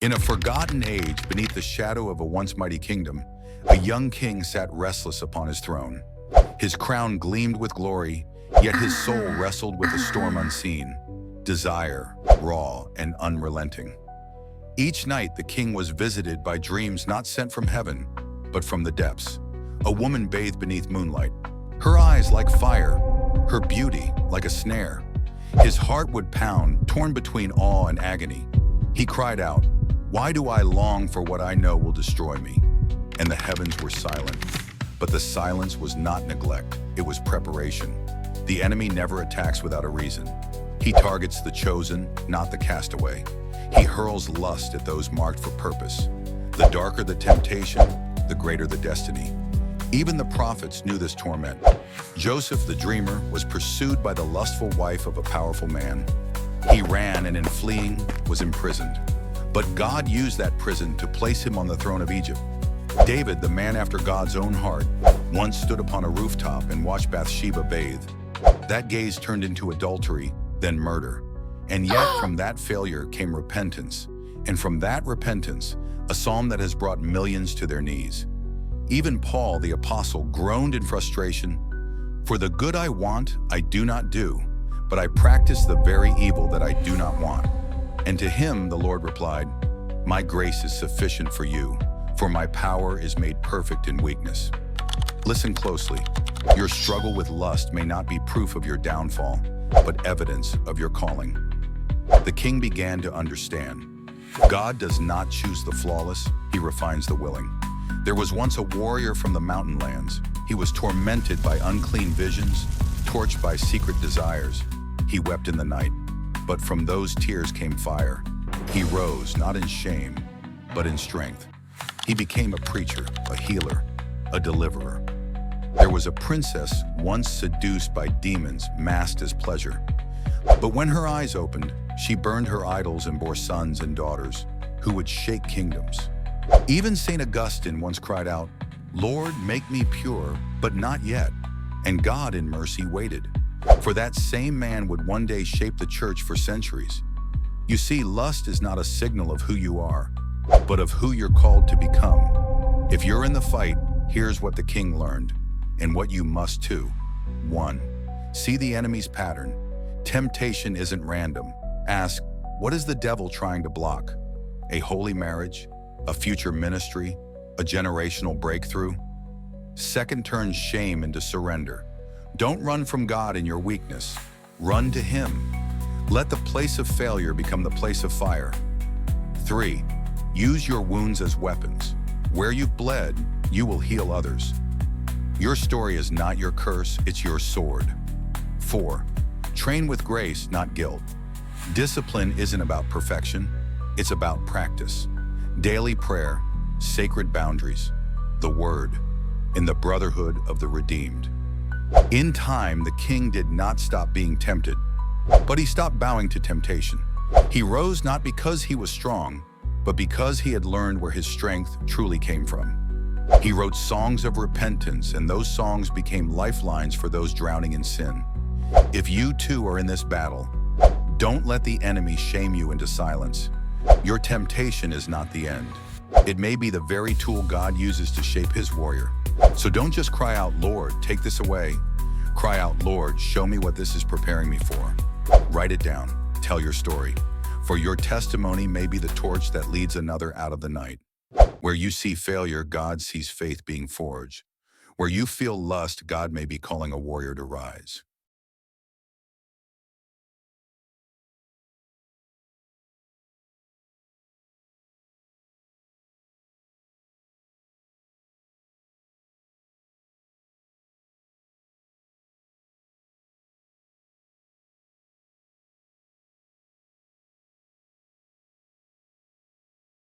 In a forgotten age, beneath the shadow of a once mighty kingdom, a young king sat restless upon his throne. His crown gleamed with glory, yet his soul wrestled with a storm unseen, desire, raw and unrelenting. Each night the king was visited by dreams not sent from heaven, but from the depths. A woman bathed beneath moonlight, her eyes like fire, her beauty like a snare. His heart would pound, torn between awe and agony. He cried out, "Why do I long for what I know will destroy me?" And the heavens were silent. But the silence was not neglect, it was preparation. The enemy never attacks without a reason. He targets the chosen, not the castaway. He hurls lust at those marked for purpose. The darker the temptation, the greater the destiny. Even the prophets knew this torment. Joseph, the dreamer, was pursued by the lustful wife of a powerful man. He ran and in fleeing was imprisoned. But God used that prison to place him on the throne of Egypt. David, the man after God's own heart, once stood upon a rooftop and watched Bathsheba bathe. That gaze turned into adultery, then murder. And yet from that failure came repentance. And from that repentance, a psalm that has brought millions to their knees. Even Paul, the apostle, groaned in frustration. "For the good I want, I do not do, but I practice the very evil that I do not want." And to him the Lord replied, "My grace is sufficient for you, for my power is made perfect in weakness." Listen closely. Your struggle with lust may not be proof of your downfall, but evidence of your calling. The king began to understand. God does not choose the flawless, he refines the willing. There was once a warrior from the mountain lands. He was tormented by unclean visions, tortured by secret desires. He wept in the night, but from those tears came fire. He rose not in shame, but in strength. He became a preacher, a healer, a deliverer. There was a princess once seduced by demons masked as pleasure. But when her eyes opened, she burned her idols and bore sons and daughters who would shake kingdoms. Even St. Augustine once cried out, "Lord, make me pure, but not yet." And God in mercy waited. For that same man would one day shape the church for centuries. You see, lust is not a signal of who you are, but of who you're called to become. If you're in the fight, here's what the king learned, and what you must too. 1. See the enemy's pattern. Temptation isn't random. Ask, what is the devil trying to block? A holy marriage? A future ministry? A generational breakthrough? 2, turn shame into surrender. Don't run from God in your weakness. Run to him. Let the place of failure become the place of fire. 3, use your wounds as weapons. Where you've bled, you will heal others. Your story is not your curse, it's your sword. 4, train with grace, not guilt. Discipline isn't about perfection, it's about practice. Daily prayer, sacred boundaries, the word, in the brotherhood of the redeemed. In time, the king did not stop being tempted, but he stopped bowing to temptation. He rose not because he was strong, but because he had learned where his strength truly came from. He wrote songs of repentance, and those songs became lifelines for those drowning in sin. If you too are in this battle, don't let the enemy shame you into silence. Your temptation is not the end. It may be the very tool God uses to shape his warrior. So don't just cry out, "Lord, take this away." Cry out, "Lord, show me what this is preparing me for." Write it down. Tell your story. For your testimony may be the torch that leads another out of the night. Where you see failure, God sees faith being forged. Where you feel lust, God may be calling a warrior to rise.